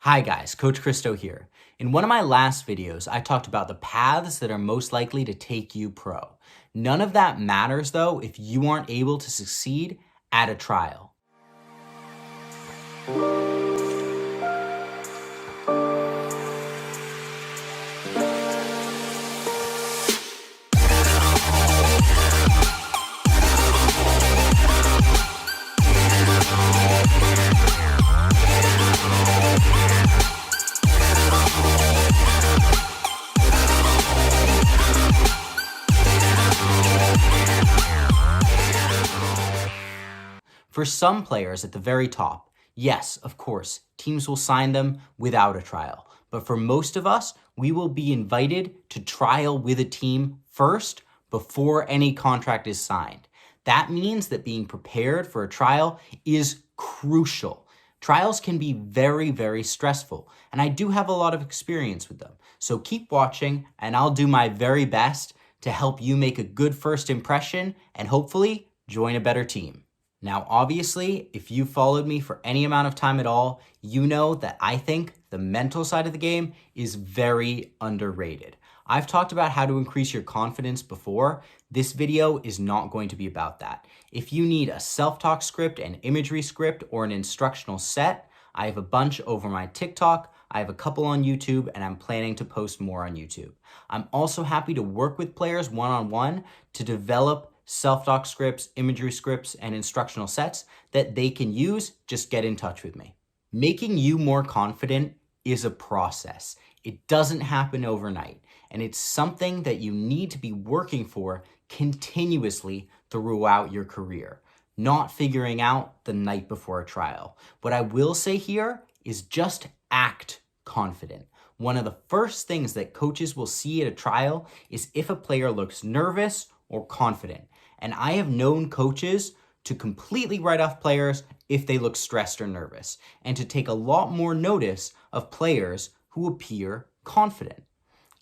Hi guys, Coach Christo here. In one of my last videos, I talked about the paths that are most likely to take you pro. None of that matters though if you aren't able to succeed at a trial. For some players at the very top, yes, of course, teams will sign them without a trial. But for most of us, we will be invited to trial with a team first before any contract is signed. That means that being prepared for a trial is crucial. Trials can be very, very stressful, and I do have a lot of experience with them. So keep watching, and I'll do my very best to help you make a good first impression and hopefully join a better team. Now, obviously, if you followed me for any amount of time at all, you know that I think the mental side of the game is very underrated. I've talked about how to increase your confidence before. This video is not going to be about that. If you need a self-talk script, an imagery script, or an instructional set, I have a bunch over my TikTok, I have a couple on YouTube, and I'm planning to post more on YouTube. I'm also happy to work with players one-on-one to develop self-talk scripts, imagery scripts, and instructional sets that they can use. Just get in touch with me. Making you more confident is a process. It doesn't happen overnight, and it's something that you need to be working for continuously throughout your career, not figuring out the night before a trial. What I will say here is just act confident. One of the first things that coaches will see at a trial is if a player looks nervous or confident. And I have known coaches to completely write off players if they look stressed or nervous, and to take a lot more notice of players who appear confident.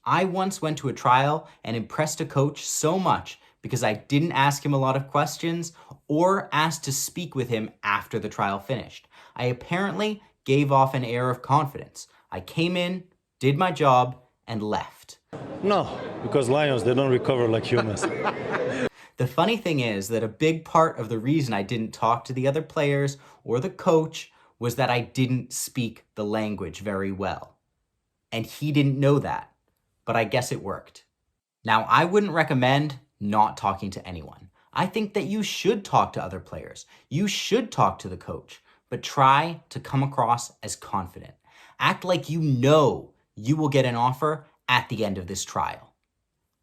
I once went to a trial and impressed a coach so much because I didn't ask him a lot of questions or asked to speak with him after the trial finished. I apparently gave off an air of confidence. I came in, did my job, and left. No, because lions, they don't recover like humans. The funny thing is that a big part of the reason I didn't talk to the other players or the coach was that I didn't speak the language very well. And he didn't know that, but I guess it worked. Now, I wouldn't recommend not talking to anyone. I think that you should talk to other players. You should talk to the coach, but try to come across as confident. Act like you know you will get an offer at the end of this trial.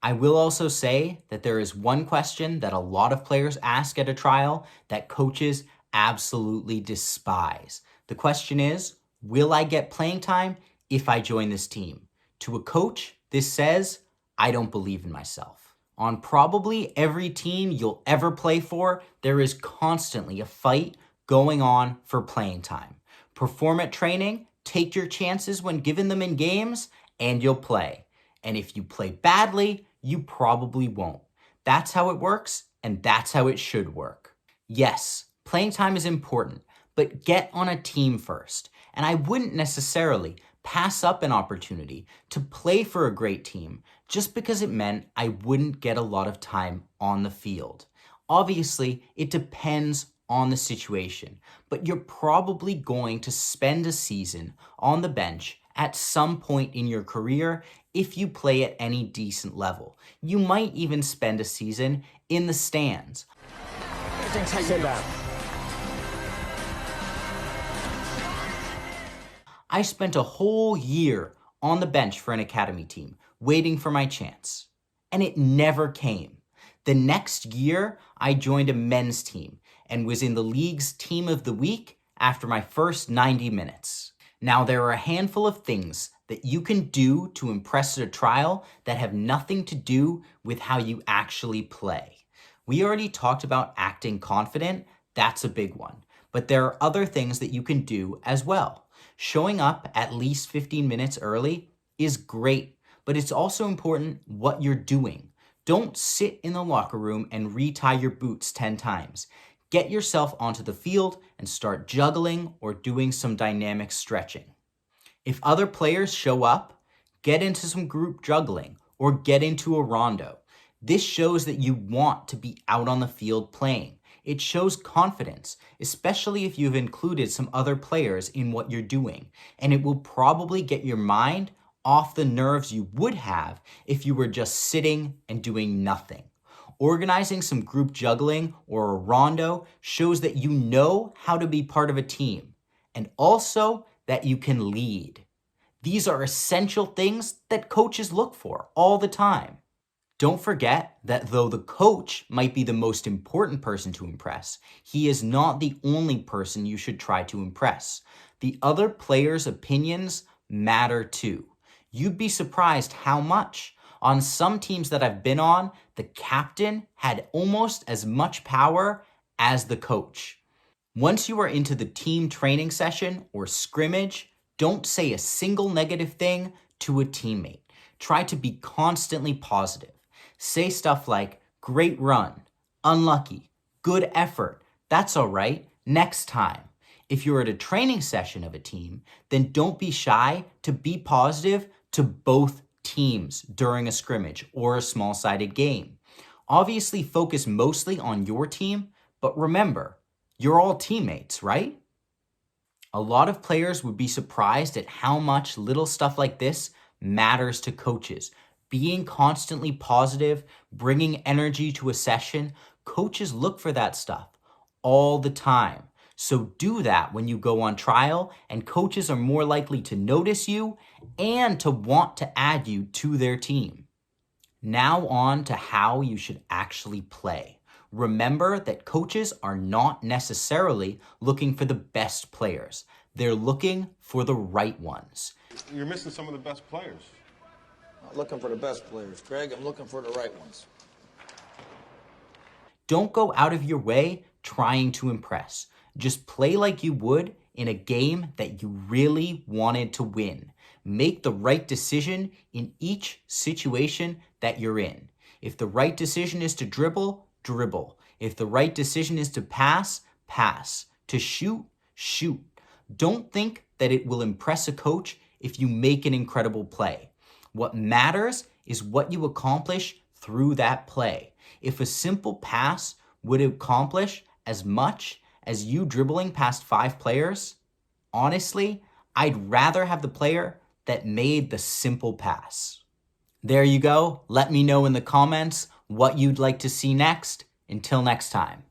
I will also say that there is one question that a lot of players ask at a trial that coaches absolutely despise. The question is, will I get playing time if I join this team? To a coach, this says, I don't believe in myself. On probably every team you'll ever play for, there is constantly a fight going on for playing time. Perform at training, take your chances when given them in games, and you'll play. And if you play badly, you probably won't. That's how it works, and that's how it should work. Yes, playing time is important, but get on a team first. And I wouldn't necessarily pass up an opportunity to play for a great team just because it meant I wouldn't get a lot of time on the field. Obviously, it depends on the situation, but you're probably going to spend a season on the bench at some point in your career if you play at any decent level. You might even spend a season in the stands. Sit down. I spent a whole year on the bench for an academy team, waiting for my chance. And it never came. The next year, I joined a men's team and was in the league's team of the week after my first 90 minutes. Now, there are a handful of things that you can do to impress at a trial that have nothing to do with how you actually play. We already talked about acting confident. That's a big one. But there are other things that you can do as well. Showing up at least 15 minutes early is great, but it's also important what you're doing. Don't sit in the locker room and retie your boots 10 times. Get yourself onto the field and start juggling or doing some dynamic stretching. If other players show up, get into some group juggling or get into a rondo. This shows that you want to be out on the field playing. It shows confidence, especially if you've included some other players in what you're doing, and it will probably get your mind off the nerves you would have if you were just sitting and doing nothing. Organizing some group juggling or a rondo shows that you know how to be part of a team, and also that you can lead. These are essential things that coaches look for all the time. Don't forget that though the coach might be the most important person to impress, he is not the only person you should try to impress. The other players' opinions matter too. You'd be surprised how much. On some teams that I've been on, the captain had almost as much power as the coach. Once you are into the team training session or scrimmage, don't say a single negative thing to a teammate. Try to be constantly positive. Say stuff like, great run, unlucky, good effort, that's all right, next time. If you're at a training session of a team, then don't be shy to be positive to both teams during a scrimmage or a small-sided game. Obviously focus mostly on your team, but remember, you're all teammates, right? A lot of players would be surprised at how much little stuff like this matters to coaches. Being constantly positive, bringing energy to a session, coaches look for that stuff all the time. So do that when you go on trial, and coaches are more likely to notice you and to want to add you to their team. Now on to how you should actually play. Remember that coaches are not necessarily looking for the best players. They're looking for the right ones. You're missing some of the best players. Not looking for the best players, Craig. I'm looking for the right ones. Don't go out of your way trying to impress. Just play like you would in a game that you really wanted to win. Make the right decision in each situation that you're in. If the right decision is to dribble, dribble. If the right decision is to pass, pass. To shoot, shoot. Don't think that it will impress a coach if you make an incredible play. What matters is what you accomplish through that play. If a simple pass would accomplish as much as you dribbling past 5 players, honestly, I'd rather have the player that made the simple pass. There you go. Let me know in the comments what you'd like to see next. Until next time.